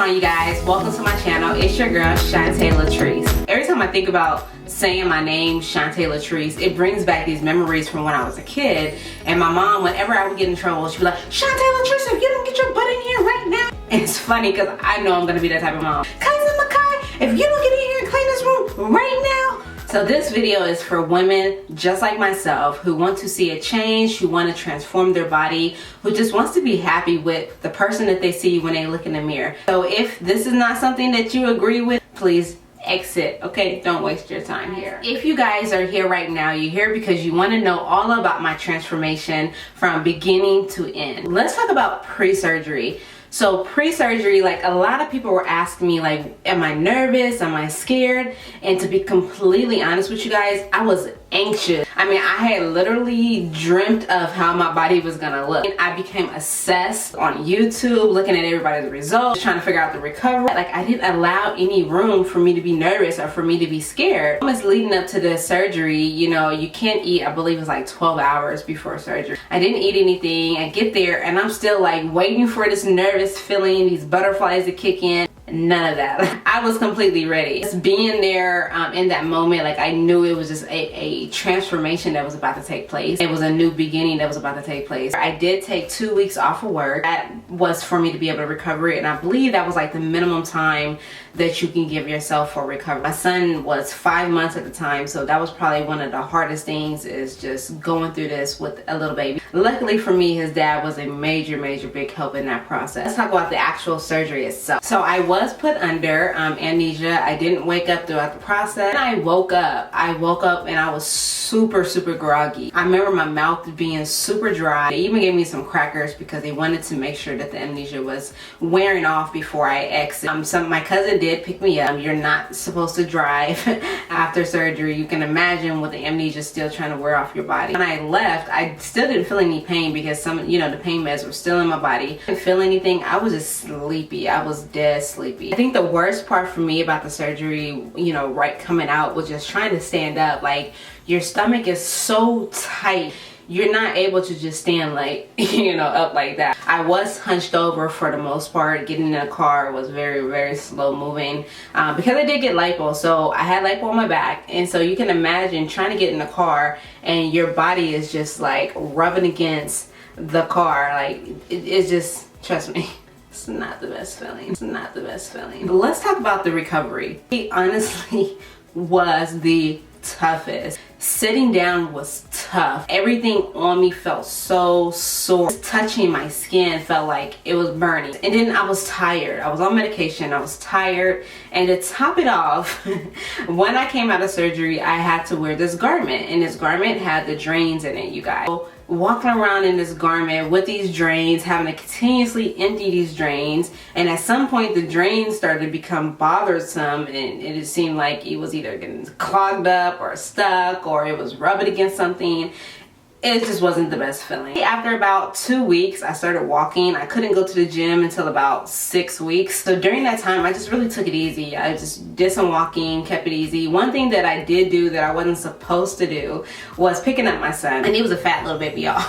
on, you guys? Welcome to my channel. It's your girl, Shantae Latrese. Every time I think about saying my name, Shantae Latrese, it brings back these memories from when I was a kid. And my mom, whenever I would get in trouble, she'd be like, Shantae Latrese, if you don't get your butt in here right now. And it's funny because I know I'm gonna be that type of mom. Cousin Makai, if you don't get in here and clean this room right now. So this video is for women just like myself who want to see a change, who want to transform their body, who just wants to be happy with the person that they see when they look in the mirror. So if this is not something that you agree with, please exit, okay? Don't waste your time here. If you guys are here right now, you're here because you want to know all about my transformation from beginning to end. Let's talk about pre-surgery. So pre-surgery, like a lot of people were asking me like, am I nervous? Am I scared? And to be completely honest with you guys, I was anxious. I mean, I had literally dreamt of how my body was gonna look. And I became obsessed on YouTube, looking at everybody's results, trying to figure out the recovery. Like I didn't allow any room for me to be nervous or for me to be scared. Almost leading up to the surgery, you know, you can't eat, I believe it's like 12 hours before surgery. I didn't eat anything. I get there and I'm still like waiting for this nervous feeling, these butterflies to kick in. None of that. I was completely ready. Just being there in that moment, like I knew it was just a transformation that was about to take place. It was a new beginning that was about to take place. I did take 2 weeks off of work. That was for me to be able to recover, and I believe that was like the minimum time that you can give yourself for recovery. My son was 5 months at the time, so that was probably one of the hardest things, is just going through this with a little baby. Luckily for me, his dad was a major big help in that process. Let's talk about the actual surgery itself. So I was put under amnesia. I didn't wake up throughout the process. And I woke up and I was super groggy. I remember my mouth being super dry. They even gave me some crackers because they wanted to make sure that the amnesia was wearing off before I exit. My cousin did pick me up. You're not supposed to drive after surgery. You can imagine with the amnesia still trying to wear off your body. When I left, I still didn't feel any pain because the pain meds were still in my body. I didn't feel anything. I was just sleepy. I was dead sleepy. I think the worst part for me about the surgery, right coming out, was just trying to stand up. Like, your stomach is so tight. You're not able to just stand like, up like that. I was hunched over for the most part. Getting in the car was very slow moving because I did get lipo. So I had lipo on my back. And so you can imagine trying to get in the car and your body is just like rubbing against the car. Like, it's just, trust me. It's not the best feeling. It's not the best feeling. But let's talk about the recovery. It honestly was the toughest. Sitting down was tough. Everything on me felt so sore. Just touching my skin felt like it was burning. And then I was tired. I was on medication. I was tired. And to top it off, when I came out of surgery, I had to wear this garment. And this garment had the drains in it, you guys. So, walking around in this garment with these drains, having to continuously empty these drains, and at some point the drains started to become bothersome, and it seemed like it was either getting clogged up or stuck or it was rubbing against something. It just wasn't the best feeling. After about 2 weeks, I started walking. I couldn't go to the gym until about 6 weeks. So during that time, I just really took it easy. I just did some walking, kept it easy. One thing that I did do that I wasn't supposed to do was picking up my son. And he was a fat little baby, y'all.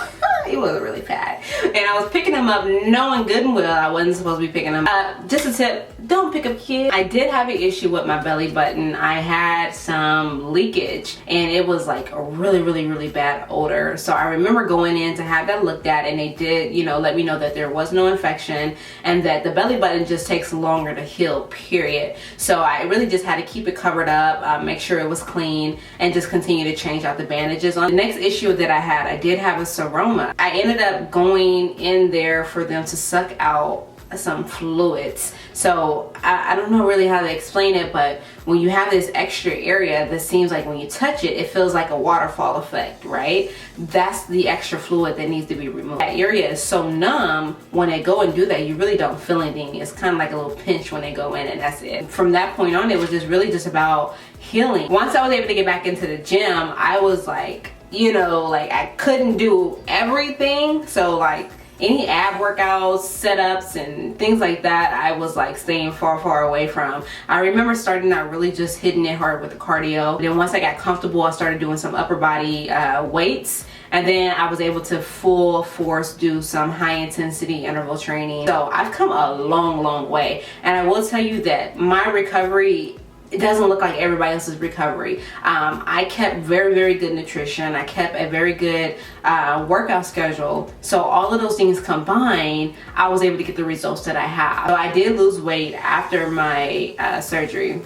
He wasn't really fat. And I was picking him up knowing good and well I wasn't supposed to be picking him up. Just a tip, don't pick up kids. I did have an issue with my belly button. I had some leakage and it was like a really bad odor. So I remember going in to have that looked at, and they did, let me know that there was no infection and that the belly button just takes longer to heal, period. So I really just had to keep it covered up, make sure it was clean, and just continue to change out the bandages. On the next issue that I had, I did have a seroma. I ended up going in there for them to suck out some fluids. So I don't know really how to explain it, but when you have this extra area that seems like when you touch it, it feels like a waterfall effect, right? That's the extra fluid that needs to be removed. That area is so numb, when they go and do that, you really don't feel anything. It's kind of like a little pinch when they go in, and that's it. From that point on, it was just really just about healing. Once I was able to get back into the gym, I was like, I couldn't do everything. So like, any ab workouts, setups, and things like that, I was like staying far away from. I remember starting out really just hitting it hard with the cardio. Then once I got comfortable, I started doing some upper body weights. And then I was able to full force do some high intensity interval training. So I've come a long way, and I will tell you that my recovery, it doesn't look like everybody else's recovery. I kept very good nutrition. I kept a very good workout schedule. So all of those things combined, I was able to get the results that I have. So I did lose weight after my surgery.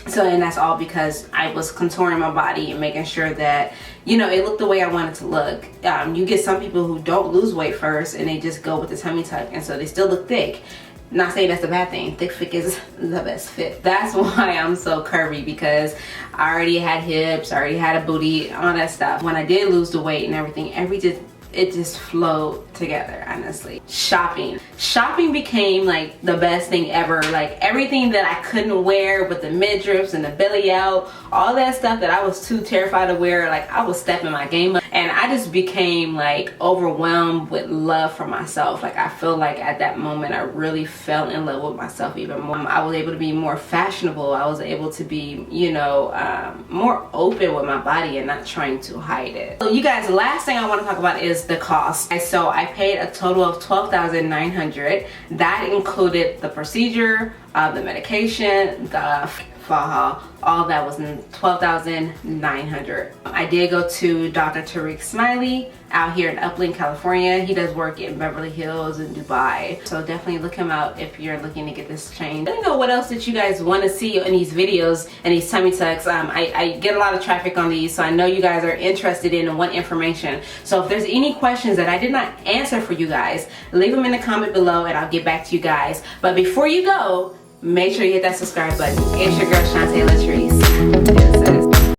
So, and that's all because I was contouring my body and making sure that, you know, it looked the way I wanted to look. You get some people who don't lose weight first and they just go with the tummy tuck, and so they still look thick. Not saying that's a bad thing. Thick fit is the best fit. That's why I'm so curvy, because I already had hips, I already had a booty, all that stuff. When I did lose the weight and everything, it just flowed together, honestly. Shopping became like the best thing ever. Like everything that I couldn't wear with the midriffs and the belly out, all that stuff that I was too terrified to wear, like I was stepping my game up, and I just became like overwhelmed with love for myself. Like I feel like at that moment I really fell in love with myself even more. I was able to be more fashionable. I was able to be, you know, more open with my body and not trying to hide it. So you guys, the last thing I want to talk about is the cost. So I paid a total of $12,900. That included the procedure, the medication, the faja, all that was $12,900. I did go to Dr. Tarick Smiley out here in Upland, California. He does work in Beverly Hills and Dubai. So definitely look him out if you're looking to get this changed. Let me know what else that you guys want to see in these videos and these tummy tucks. I get a lot of traffic on these, so I know you guys are interested in and want information. So if there's any questions that I did not answer for you guys, leave them in the comment below and I'll get back to you guys. But before you go, make sure you hit that subscribe button. It's your girl Shantae Latrese.